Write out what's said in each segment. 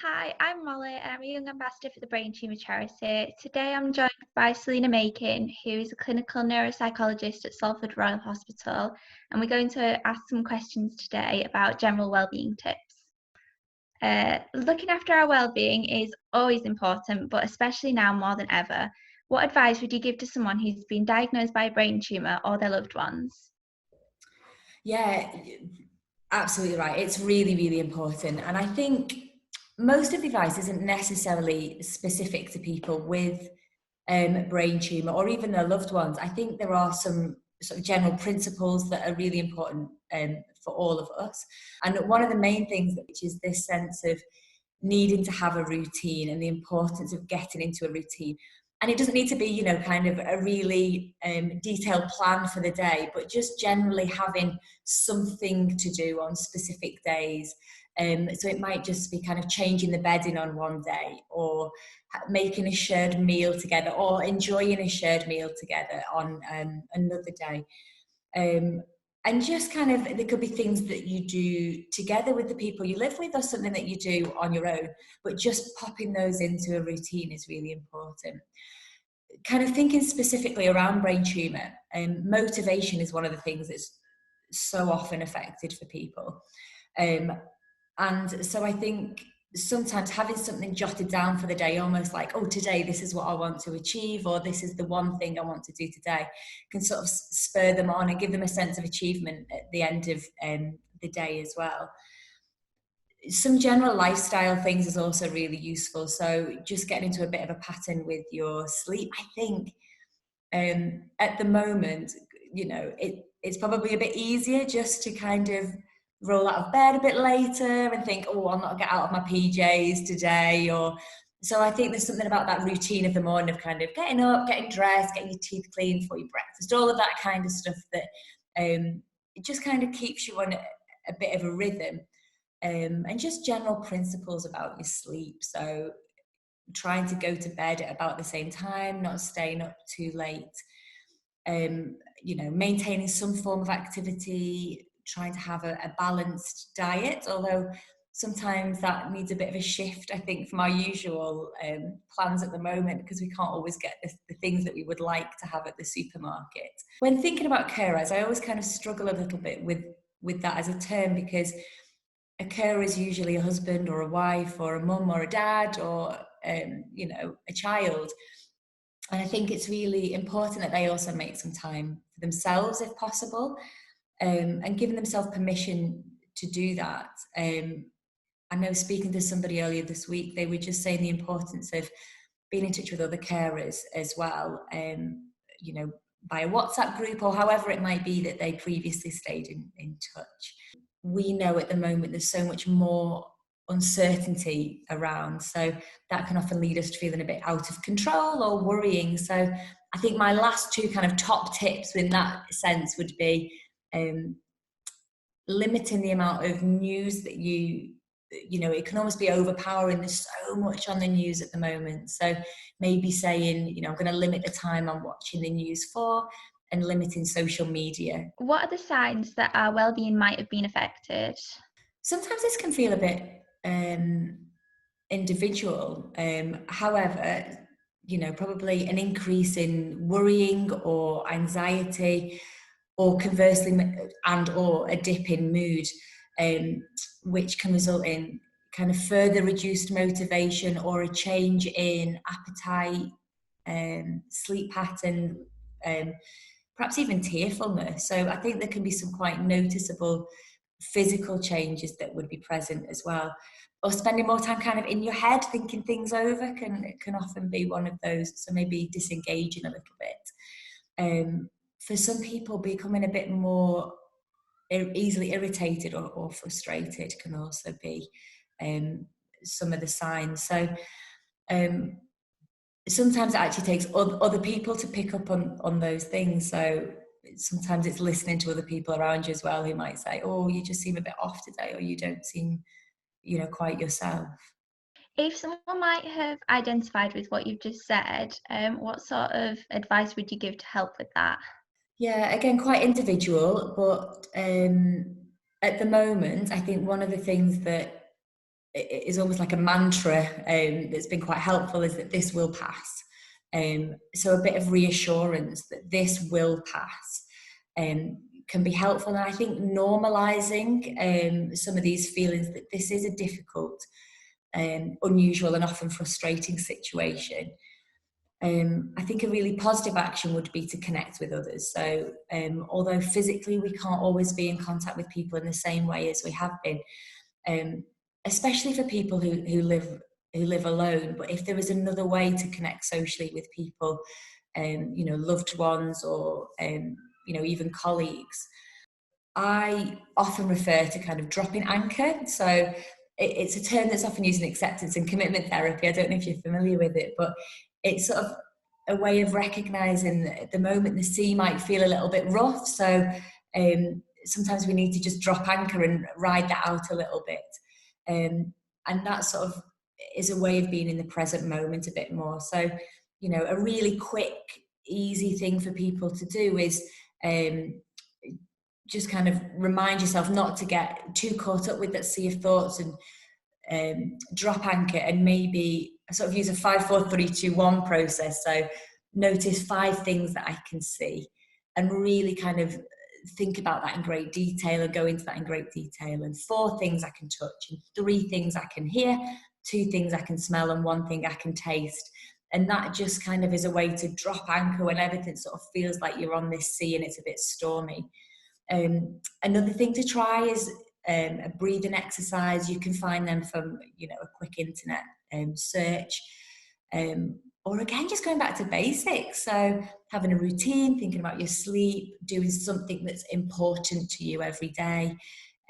Hi, I'm Molly and I'm a young ambassador for the Brain Tumour charity. Today I'm joined by Selina who is a clinical neuropsychologist at Salford Royal Hospital, and we're going to ask some questions today about general wellbeing tips. Looking after our wellbeing is always important, but especially now more than ever. What advice would you give to someone who's been diagnosed by a brain tumour or their loved ones? Yeah, absolutely right. It's really, really important. And I think most of the advice isn't necessarily specific to people with brain tumour or even their loved ones. I think there are some sort of general principles that are really important for all of us. And one of the main things, which is this sense of needing to have a routine and the importance of getting into a routine. And it doesn't need to be, kind of a really detailed plan for the day, but just generally having something to do on specific days. So it might just be kind of changing the bedding on one day, or making a shared meal together, or enjoying a shared meal together on another day. And just kind of, there could be things that you do together with the people you live with, or something that you do on your own, but just popping those into a routine is really important. Kind of thinking specifically around brain tumour, motivation is one of the things that's so often affected for people. And so I think sometimes having something jotted down for the day, almost like, oh, today this is what I want to achieve, or this is the one thing I want to do today, can sort of spur them on and give them a sense of achievement at the end of the day as well. Some general lifestyle things is also really useful. So just getting into a bit of a pattern with your sleep. I think at the moment, it's probably a bit easier just to kind of roll out of bed a bit later and think, oh, I'll not get out of my PJs today. Or so I think there's something about that routine of the morning of kind of getting up, getting dressed, getting your teeth cleaned for your breakfast, all of that kind of stuff that it just kind of keeps you on a bit of a rhythm. And just general principles about your sleep. So trying to go to bed at about the same time, not staying up too late, maintaining some form of activity, trying to have a balanced diet, although sometimes that needs a bit of a shift, I think, from our usual plans at the moment, because we can't always get the things that we would like to have at the supermarket. When thinking about carers, I always kind of struggle a little bit with that as a term, because a carer is usually a husband or a wife or a mum or a dad or a child. And I think it's really important that they also make some time for themselves if possible, and giving themselves permission to do that. I know, speaking to somebody earlier this week, they were just saying the importance of being in touch with other carers as well, by a WhatsApp group or however it might be that they previously stayed in touch. We know at the moment there's so much more uncertainty around, so that can often lead us to feeling a bit out of control or worrying. So I think my last two kind of top tips in that sense would be limiting the amount of news that it can almost be overpowering. There's so much on the news at the moment, so maybe saying, I'm going to limit the time I'm watching the news for, and limiting social media. What are the signs that our wellbeing might have been affected? Sometimes this can feel a bit individual. However, probably an increase in worrying or anxiety, or conversely, or a dip in mood, which can result in kind of further reduced motivation or a change in appetite, sleep pattern, perhaps even tearfulness. So I think there can be some quite noticeable physical changes that would be present as well. Or spending more time kind of in your head thinking things over can often be one of those. So maybe disengaging a little bit. For some people, becoming a bit more easily irritated or frustrated can also be some of the signs. So sometimes it actually takes other people to pick up on those things. So sometimes it's listening to other people around you as well, who might say, oh, you just seem a bit off today, or you don't seem, quite yourself. If someone might have identified with what you've just said, what sort of advice would you give to help with that? Yeah, again, quite individual, but at the moment, I think one of the things that is almost like a mantra that's been quite helpful, is that this will pass. So a bit of reassurance that this will pass can be helpful. And I think normalizing some of these feelings, that this is a difficult, unusual and often frustrating situation. I think a really positive action would be to connect with others. So although physically we can't always be in contact with people in the same way as we have been, especially for people who live alone, but if there is another way to connect socially with people, loved ones, or even colleagues, I often refer to kind of dropping anchor. So it's a term that's often used in acceptance and commitment therapy. I don't know if you're familiar with it, but it's sort of a way of recognizing that at the moment the sea might feel a little bit rough. So sometimes we need to just drop anchor and ride that out a little bit. And that sort of is a way of being in the present moment a bit more. So, a really quick, easy thing for people to do is just kind of remind yourself not to get too caught up with that sea of thoughts, and drop anchor, and maybe sort of use a 5, 4, 3, 2, 1 process. So notice 5 things that I can see, and really kind of think about that in great detail, and go into that in great detail. And 4 things I can touch, and 3 things I can hear, 2 things I can smell, and 1 thing I can taste. And that just kind of is a way to drop anchor when everything sort of feels like you're on this sea and it's a bit stormy. Another thing to try is a breathing exercise. You can find them from a quick internet search, or again just going back to basics. So having a routine, thinking about your sleep, doing something that's important to you every day,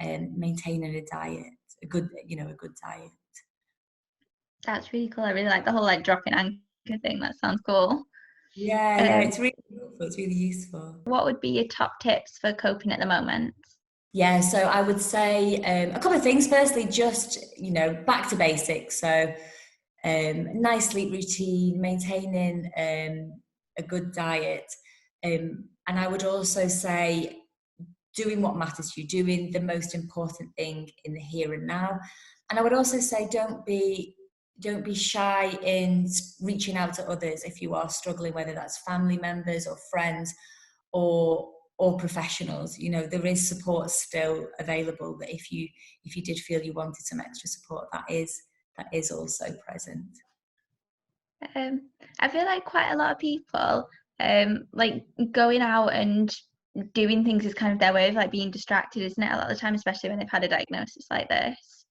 and maintaining a diet, a good diet. That's really cool. I really like the whole like dropping anchor thing. That sounds cool. Yeah, it's really helpful. It's really useful. What would be your top tips for coping at the moment? Yeah, so I would say a couple of things. Firstly, just back to basics. So nice sleep routine, maintaining a good diet, and I would also say doing what matters to you, doing the most important thing in the here and now. And I would also say don't be shy in reaching out to others if you are struggling, whether that's family members or friends or professionals. There is support still available, that if you did feel you wanted some extra support, that is also present. I feel like quite a lot of people like going out and doing things is kind of their way of like being distracted, isn't it, a lot of the time, especially when they've had a diagnosis like this.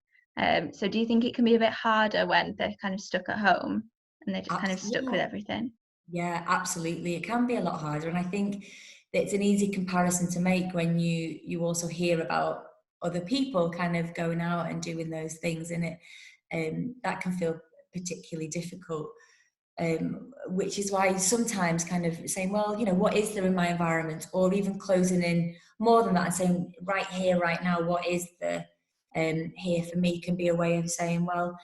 So do you think it can be a bit harder when they're kind of stuck at home and they're just kind of stuck with everything? Yeah, absolutely. It can be a lot harder. And I think that it's an easy comparison to make when you also hear about other people kind of going out and doing those things, and that can feel particularly difficult. Which is why sometimes kind of saying, well, what is there in my environment, or even closing in more than that and saying, right here, right now, what is there here for me, can be a way of saying, well,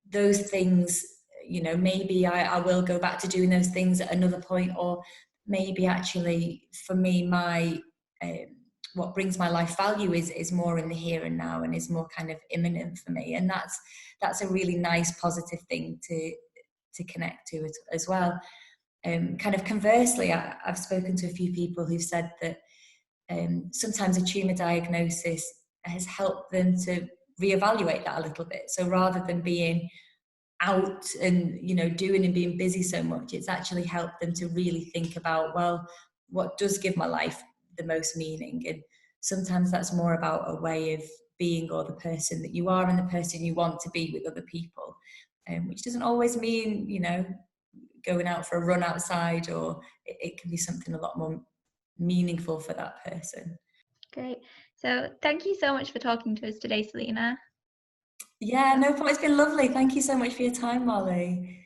those things, maybe I will go back to doing those things at another point, or maybe actually for me, my what brings my life value is more in the here and now, and is more kind of imminent for me. And that's a really nice positive thing to connect to as well. Kind of conversely, I've spoken to a few people who've said that sometimes a tumour diagnosis has helped them to reevaluate that a little bit. So rather than being out and doing and being busy so much, it's actually helped them to really think about, well, what does give my life the most meaning? And sometimes that's more about a way of being, or the person that you are and the person you want to be with other people, which doesn't always mean going out for a run outside, or it can be something a lot more meaningful for that person. Great. So thank you so much for talking to us today, Selina. Yeah, no problem. It's been lovely. Thank you so much for your time, Molly.